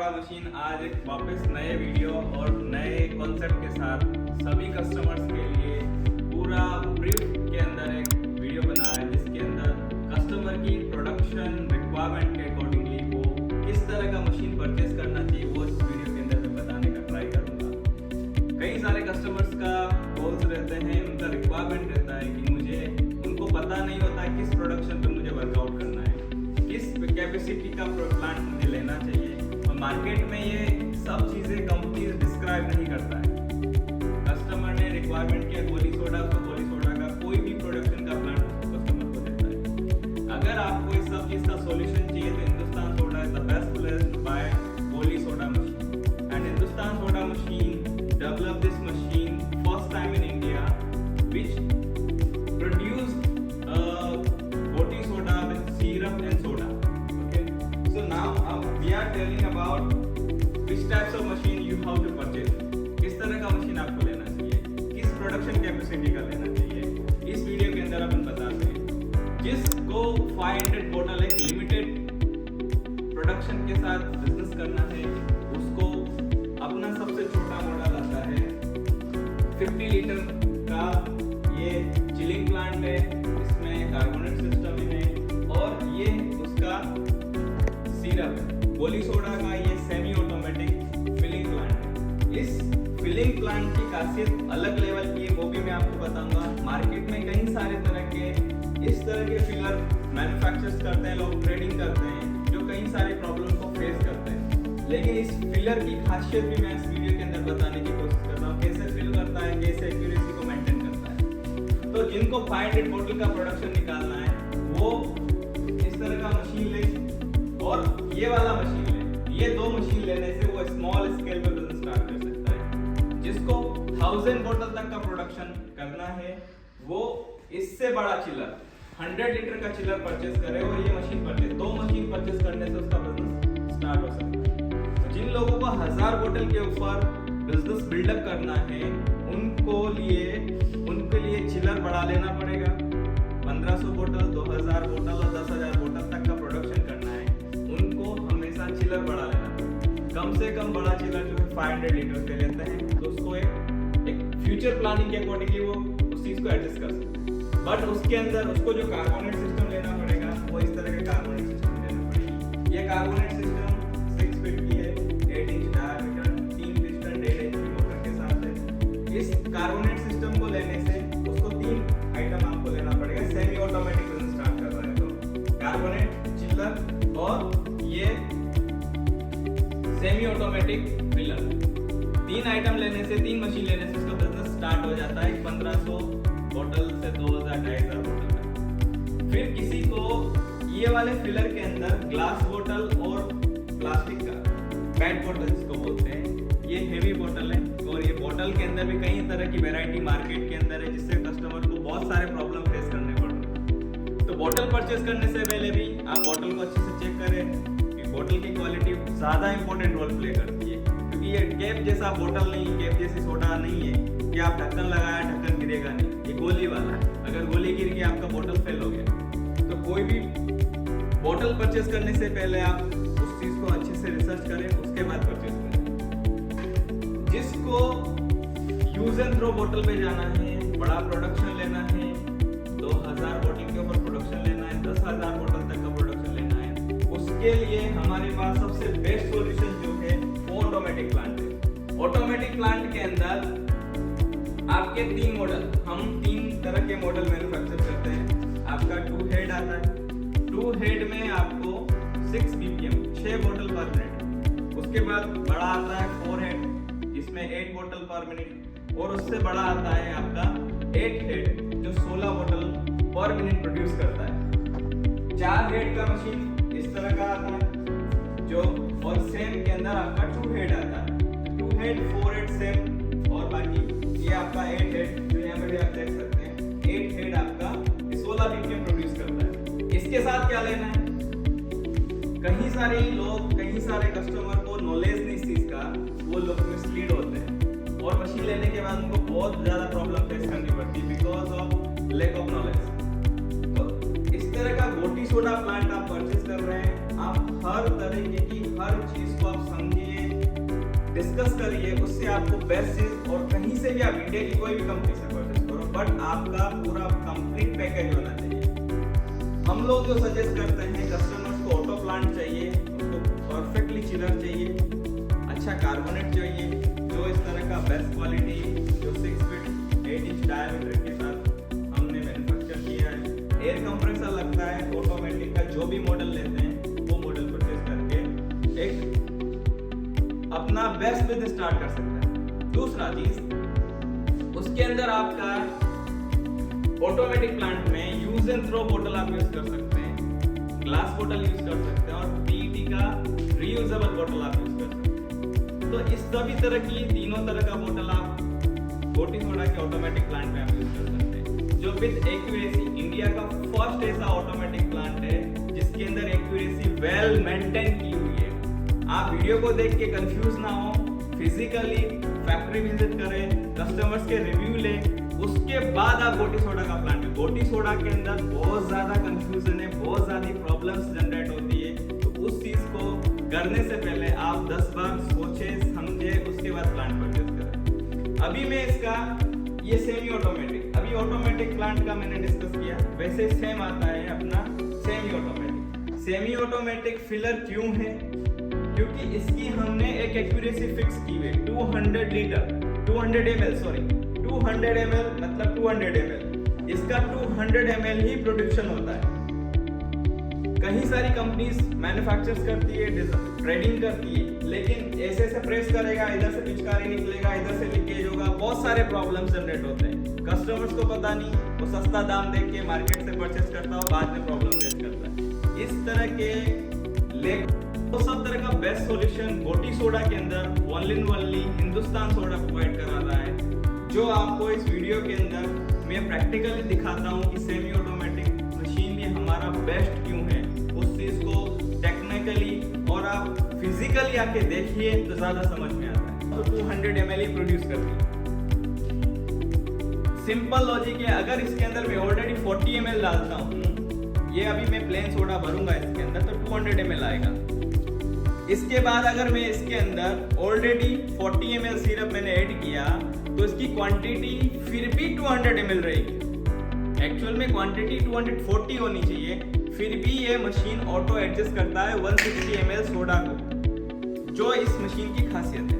Soda machine आज एक वापस नए वीडियो और नए कॉन्सेप्ट के साथ सभी कस्टमर्स के लिए पूरा ब्रीफ के अंदर एक वीडियो बना रहे हैं, जिसके अंदर कस्टमर की प्रोडक्शन रिक्वायरमेंट के अकॉर्डिंगली वो किस तरह का मशीन परचेज करना चाहिए वो इस वीडियो के अंदर मैं बताने का ट्राई करूँगा। कई सारे कस्टमर्स का गोल्स रहते हैं, उनका रिक्वायरमेंट रहता है कि मुझे उनको पता नहीं होता है किस प्रोडक्शन पे मुझे वर्कआउट करना है, किस कैपेसिटी का प्लांट मुझे लेना चाहिए, और मार्केट में ये सब चीज़ें कंपनीज डिस्क्राइब नहीं करता है। कस्टमर ने रिक्वायरमेंट किया गोली सोडा, तो गोली सोडा का कोई भी प्रोडक्शन का प्लांट कस्टमर को देता है। अगर आपको इस सब चीज़ का सॉल्यूशन चाहिए तो Hindustan soda is the best place to buy goli soda machine. And Hindustan soda machine developed this machine first time in India, which produced goti soda with syrup and soda. Okay, so now we are telling about which types of machine you have to purchase. किस तरह का machine आपको लेना चाहिए, किस production capacity का लेना चाहिए, इस वीडियो के अंदर अपन बताते हैं। जिसको 500 बोतल एक लिमिटेड प्रोडक्शन के साथ बिजनेस करना है, उसको अपना सबसे छोटा मॉडल आता है 50 लीटर का ये चिलिंग प्लांट है, इसमें कार्बोनेट सिस्टम है और ये उसका सिरप है। गोली सोडा का ये सेमी ऑटोमेटिक फिलिंग प्लांट है। इस फिलिंग प्लांट की खासियत अलग लेवल की है, वो भी मैं आपको बताऊंगा। मार्केट में कई सारे तरह के इस तरह के फिलर मैन्युफैक्चर करते हैं, लोग ट्रेडिंग करते हैं, जो कई सारे प्रॉब्लम को फेस करते हैं। लेकिन इस फिलर की खासियत भी मैं इस वीडियो के अंदर बताने की कोशिश कर रहा हूँ, कैसे फिल करता है, कैसे एक्यूरेसी को मेंटेन करता है। तो जिनको 500 बोतल का प्रोडक्शन निकालना है वो इस तरह का मशीन ले और ये वाला मशीन ले। ये दो मशीन लेने से वो स्मॉल स्केल पे बिजनेस स्टार्ट कर सकता है। जिसको 1000 बोतल तक का प्रोडक्शन करना है वो इससे बड़ा चिलर 100 लीटर का चिलर परचेज करे और ये मशीन परचेज, दो मशीन परचेज करने से उसका बिजनेस स्टार्ट हो सकता है। जिन लोगों को 1000 बोतल के ऊपर बिजनेस बिल्डअप करना है उनके लिए चिलर बढ़ा लेना पड़ेगा। 1500 बोतल, 2000 बोतल और 10,000 बोतल तक का प्रोडक्शन करना है, उनको हमेशा चिलर बढ़ा लेना पड़ेगा। कम से कम बड़ा चिलर जो है 500 लीटर के लेते हैं, तो उसको एक फ्यूचर प्लानिंग के अकॉर्डिंगली वो उस चीज को एडजस्ट कर सकते हैं। बट उसके अंदर उसको जो कार्बोनेट सिस्टम लेना पड़ेगा वो इस तरह के कार्बोनेट सिस्टम लेना पड़ेगा। ये कार्बोनेट सिस्टम 6 फीट की है, 8 इंच डायमीटर, 3 पिस्टन 1.5 इंच की मोटर के साथ है। इस कार्बोनेट सिस्टम को लेने से उसको 3 आइटम आपको लेना पड़ेगा। सेमी ऑटोमेटिक बिजनेस स्टार्ट कर रहा है तो कार्बोनेट, चिल्लर और ये सेमी ऑटोमेटिक फिलर, 3 आइटम लेने से, 3 मशीन लेने से उसका बिजनेस स्टार्ट हो जाता है 1500 बोतल से 2000-2500 बोतल तक। फिर किसी को ये वाले फिलर के अंदर ग्लास बोतल और प्लास्टिक का पेट बोतल जिसको बोलते हैं, ये हेवी बोतल है और ये बोतल के अंदर भी कई तरह की वैरायटी मार्केट के अंदर है, जिससे कस्टमर को बहुत सारे प्रॉब्लम फेस करने पड़ते हैं। तो बोतल परचेज करने से पहले भी आप बोतल को अच्छे से चेक करें कि बोतल की क्वालिटी ज़्यादा इंपॉर्टेंट रोल प्ले करती है, क्योंकि ये कैप जैसा बोतल नहीं, कैप जैसी सोडा नहीं है कि आप ढक्कन लगाया ढक्कन गिरेगा नहीं। ये गोली वाला है, अगर गोली गिर के आपका बोतल फेल हो गया। तो कोई भी बोतल परचेज करने से पहले आप उस चीज को अच्छे से रिसर्च करें, उसके बाद परचेज करें। जिसको यूज एंड थ्रो बोतल पे जाना है, बड़ा प्रोडक्शन लेना है, 2000 बोतल के ऊपर प्रोडक्शन लेना है, 10,000 बोतल तक का प्रोडक्शन लेना है, उसके लिए हमारे पास सबसे बेस्ट सॉल्यूशन जो है वो ऑटोमेटिक प्लांट है। ऑटोमेटिक प्लांट के अंदर आपके 3 मॉडल, हम 3 तरह के मॉडल मैन्युफैक्चर करते हैं। आपका 2 हेड आता है, 2 हेड में आपको 6 BPM 6 बोतल पर मिनट। उसके बाद बड़ा आता है 4 हेड, इसमें 8 बोतल पर मिनट, और उससे बड़ा आता है आपका 8 हेड जो 16 बोतल पर मिनट प्रोड्यूस करता है। 4 हेड का मशीन इस तरह का आता है जो, और सेम के अंदर आपका 2 हेड आता है। 2 हेड 4 हेड सेम, और बाकी ये आपका 8 हेड जो यहाँ पे भी आप देख सकते हैं, 8 हेड आपका 16 BPM प्रोड्यूस करता है। इसके साथ क्या लेना है? कई सारे लोग, कई सारे कस्टमर को नॉलेज नहीं इस चीज का, वो लोग मिसलीड होते हैं और मशीन लेने के बाद उनको बहुत ज्यादा प्रॉब्लम फेस करनी पड़ती है because of lack of knowledge. तो इस तरह का गोटी सोडा प्लांट आप परचेज कर रहे हैं आप हर तरीके की हर चीज को आप समझिए, डिस्कस करिए, उससे आपको बेस्ट चीज, और कहीं से भी आप इंडिया की कोई भी कंपनी से परचेस करो, बट आपका पूरा कंप्लीट पैकेज होना चाहिए। हम लोग जो सजेस्ट करते हैं कस्टमर्स को, ऑटो प्लांट चाहिए, उसको परफेक्टली चिलर चाहिए, अच्छा कार्बोनेट चाहिए, जो इस तरह का बेस्ट क्वालिटी जो 6 फीट 8 इंच डायमीटर के साथ हमने मैन्युफैक्चर किया है। एयर कंप्रेसर लगता है ऑटोमेटिक का, जो भी मॉडल लेते हैं वो मॉडल परचेस करके एक अपना बेस्ट बिजनेस स्टार्ट कर सकते हैं। दूसरा चीज, उसके अंदर आपका ऑटोमेटिक प्लांट में यूज एंड थ्रो बोतल आप यूज कर सकते हैं, ग्लास बोतल यूज कर सकते हैं, और पीईटी का रीयूजेबल बोतल आप यूज कर सकते हैं। तो इस सभी तरह की तीनों तरह का बोतल आप बोटी सोडा के ऑटोमेटिक प्लांट में आप यूज कर सकते हैं, जो विद एक्यूरेसी इंडिया का फर्स्ट ऐसा ऑटोमेटिक प्लांट है जिसके अंदर एक्यूरेसी वेल मेंटेन की हुई है। आप वीडियो को देख के कंफ्यूज ना हो, फिजिकली फैक्ट्री विजिट करें, कस्टमर्स के रिव्यू लें, उसके बाद आप बोटी सोडा का प्लांट है। बोटी सोडा के अंदर बहुत ज्यादा कंफ्यूजन है, बहुत ज्यादा प्रॉब्लम्स जनरेट होती है, तो उस चीज को करने से पहले आप 10 बार सोचे समझे, उसके बाद प्लांट परचेज करें। अभी मैं इसका ये सेमी ऑटोमेटिक, अभी ऑटोमेटिक प्लांट का मैंने डिस्कस किया, वैसे सेम आता है अपना semi automatic. Semi automatic filler क्यों है? क्योंकि इसकी हमने एक एक्यूरेसी फिक्स की हुई है, 200 लीटर 200 ml सॉरी 200 ml मतलब 200 ml, इसका 200 ml ही प्रोडक्शन होता है। कहीं सारी कंपनीज मैन्युफैक्चर्स करती है, ट्रेडिंग करती है, लेकिन ऐसे ऐसे प्रेस करेगा, इधर से पिचकारी निकलेगा, इधर से लीकेज होगा, बहुत सारे प्रॉब्लम्स जनरेट होते हैं। कस्टमर्स को पता नहीं, वो सस्ता दाम देख के मार्केट से परचेस करता हो, बाद में प्रॉब्लम फेस करता है। इस तरह के तो सब तरह का बेस्ट सॉल्यूशन बोटी सोडा के अंदर ओनली हिंदुस्तान सोडा प्रोवाइड करा रहा है, जो आपको इस वीडियो के अंदर मैं प्रैक्टिकली दिखाता हूँ कि सेमी ऑटोमेटिक मशीन में हमारा बेस्ट क्यों है। उस चीज को टेक्निकली और आप फिजिकली आके देखिए तो ज्यादा समझ में आता है। तो 200 ml ही प्रोड्यूस करती है। सिंपल लॉजिक है, अगर इसके अंदर मैं ऑलरेडी 40 ml डालता हूँ, ये अभी मैं प्लेन सोडा भरूंगा इसके अंदर तो 200 ml आएगा। इसके बाद अगर मैं इसके अंदर ऑलरेडी 40 ml सिरप मैंने ऐड किया तो इसकी क्वांटिटी फिर भी 200 ml रहेगी। एक्चुअल में क्वांटिटी 240 होनी चाहिए, फिर भी ये मशीन ऑटो एडजस्ट करता है 160 ml सोडा को। जो इस मशीन की खासियत है,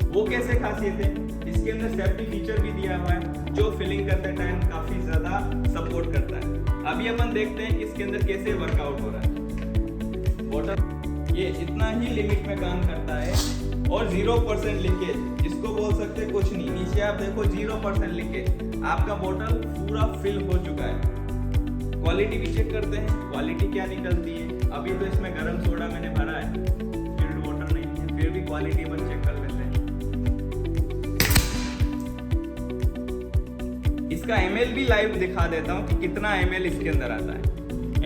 वो कैसे खासियत है? इसके अंदर सेफ्टी फीचर भी दिया हुआ है जो फिलिंग करते टाइम काफी ज्यादा सपोर्ट करता है। अभी अपन देखते हैं कि इसके अंदर कैसे वर्कआउट हो रहा है। वाटर ये इतना ही लिमिट में काम करता है, और 0% लीकेज, जिसको बोल सकते हैं कुछ नहीं। नीचे आप देखो 0% लीकेज, आपका बोतल पूरा फिल हो चुका है। क्वालिटी भी चेक करते हैं, क्वालिटी क्या निकलती है। अभी तो इसमें गर्म सोडा मैंने भरा है, चिल्ड वाटर नहीं है, फिर भी क्वालिटी अपन चेक कर लेते हैं। इसका ml भी लाइव दिखा देता हूँ कि कितना ml इसके अंदर आता है।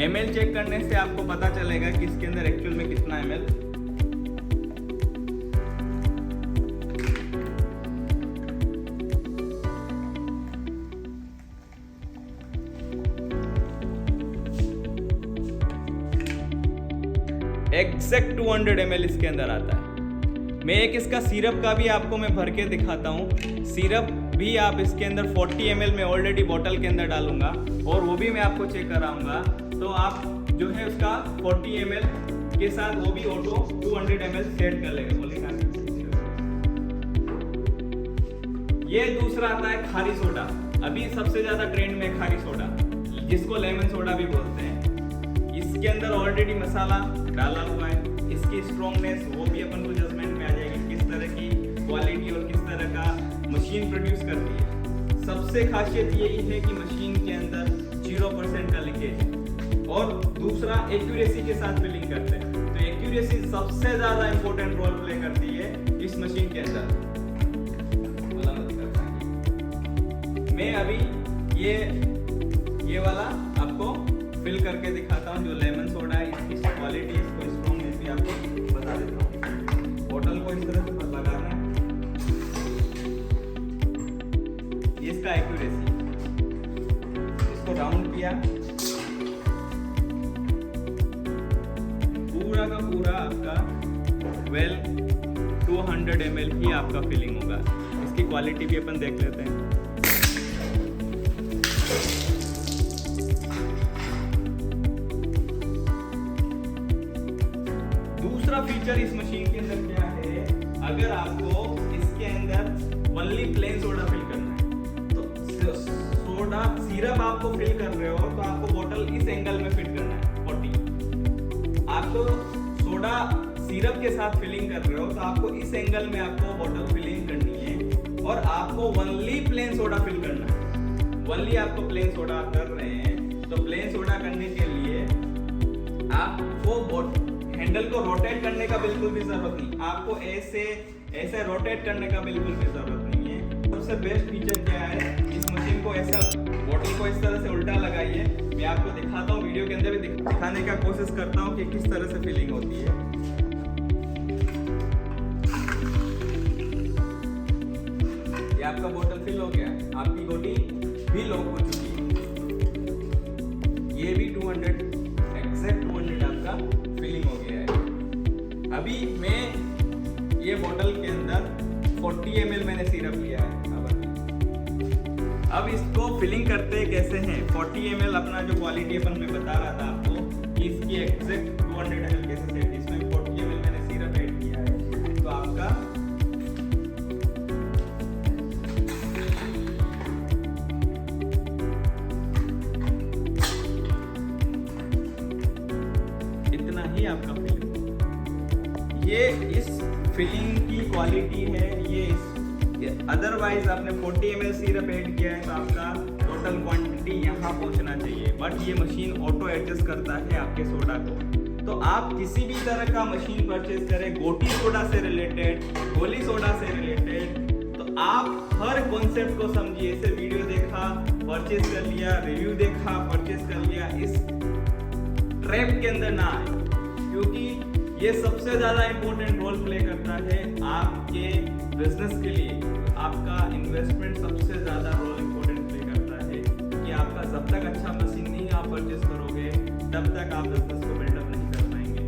ml चेक करने से आपको पता चलेगा कि इसके अंदर एक्चुअल में कितना ml। एग्जैक्ट 200 ml इसके अंदर आता है। मैं एक इसका सिरप का भी आपको मैं भर के दिखाता हूँ। सिरप भी आप इसके अंदर 40 ml में ऑलरेडी बोतल के अंदर डालूंगा, और वो भी मैं आपको चेक कराऊंगा। तो आप जो है उसका 40 ml के साथ वो भी ऑटो 200 ml सेट कर लेगा। बोलेगा ये दूसरा आता है खारी सोडा। अभी सबसे ज्यादा ट्रेंड में खारी सोडा, जिसको लेमन सोडा भी बोलते हैं। इसके अंदर ऑलरेडी मसाला डाला हुआ है, इसकी स्ट्रॉन्गनेस वो भी अपन को जजमेंट में आ जाएगी, किस तरह की क्वालिटी और किस तरह का मशीन प्रोड्यूस करती है। सबसे खासियत यही है कि मशीन के अंदर 0% का लीकेज है, और दूसरा एक्यूरेसी के साथ फिलिंग करते हैं। तो एक्यूरेसी सबसे ज्यादा इंपॉर्टेंट रोल प्ले करती है इस मशीन के अंदर। मैं अभी ये वाला आपको फिल करके दिखाता हूँ, जो लेमन सोडा है, इसकी क्वालिटी, इसको स्ट्रॉन्गनेस भी आपको बता देता हूँ। बोतल को इस तरह से लगाना है, इसका एक्यूरेसी, इसको राउंड किया, पूरा का पूरा आपका 200 ml ही आपका फिलिंग होगा। इसकी क्वालिटी भी अपन देख लेते हैं। दूसरा फीचर इस मशीन के अंदर क्या है, अगर आपको इसके अंदर ओनली प्लेन सोडा फिल करना है तो सोडा सिरप आपको फिल कर रहे हो तो आपको बोतल इस एंगल में फिट करना है 40। आपको सोडा सिरप के साथ फिलिंग कर रहे हो तो आपको इस एंगल में आपको बोतल फिलिंग करनी है और आपको ओनली प्लेन सोडा फिल करना है। ओनली आपको प्लेन सोडा कर रहे हैं तो प्लेन सोडा करने के लिए आपको हैंडल को रोटेट करने का बिल्कुल भी जरूरत नहीं, आपको ऐसे रोटेट करने का बिल्कुल भी जरूरत नहीं है। सबसे बेस्ट फीचर क्या है, इस मशीन को ऐसा बोतल को इस तरह से उल्टा लगाइए, मैं आपको दिखाता हूँ, वीडियो के अंदर भी दिखाने का कोशिश करता हूँ कि किस तरह से फिलिंग होती है। ये आपका बोतल फिल हो गया, आपकी गोटी भी लॉक हो चुकी है। ये भी 200 एग्जैक्ट 200 आपका फिलिंग हो गया है। अभी मैं ये बोतल के अंदर 40 ml मैंने सिरप लिया है। अब इसको फिलिंग करते कैसे हैं, 40 ml अपना जो क्वालिटी अपन में बता रहा था आपको कि इसकी एग्जैक्ट 200 ml कैसे सेट, इसमें 40 ml मैंने सिरप ऐड किया है तो आपका इतना ही आपका फिलिंग। ये इस फिलिंग की क्वालिटी है। ये अदरवाइज आपने 40 ml सिरप ऐड किया है तो आपका टोटल क्वांटिटी यहाँ पहुँचना चाहिए, बट ये मशीन ऑटो एडजस्ट करता है आपके सोडा को। तो आप किसी भी तरह का मशीन परचेज करें, गोटी सोडा से रिलेटेड, गोली सोडा से रिलेटेड, तो आप हर कॉन्सेप्ट को समझिए। ऐसे वीडियो देखा, परचेज कर लिया, रिव्यू देखा, परचेज कर लिया, इस ट्रैप के अंदर ना आए, क्योंकि ये सबसे ज्यादा इंपॉर्टेंट रोल प्ले करता है आपके बिजनेस के लिए। आपका इन्वेस्टमेंट सबसे ज्यादा रोल इंपॉर्टेंट प्ले करता है कि आपका जब तक अच्छा मशीन नहीं आप परचेस करोगे तब तक आप बिजनेस को बिल्डअप नहीं कर पाएंगे।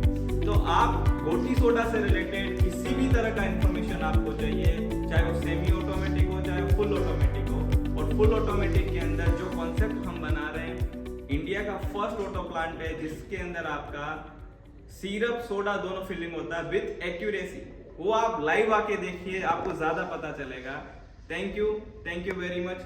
तो आप गोटी सोडा से रिलेटेड किसी भी तरह का इंफॉर्मेशन आपको चाहिए, चाहे वो सेमी ऑटोमेटिक हो चाहे वो फुल ऑटोमेटिक हो, और फुल ऑटोमेटिक के अंदर जो कॉन्सेप्ट हम बना रहे हैं, इंडिया का फर्स्ट ऑटो प्लांट है जिसके अंदर आपका सिरप सोडा दोनों फिलिंग होता है विथ एक्यूरेसी। वो आप लाइव आके देखिए, आपको ज्यादा पता चलेगा। Thank you very much.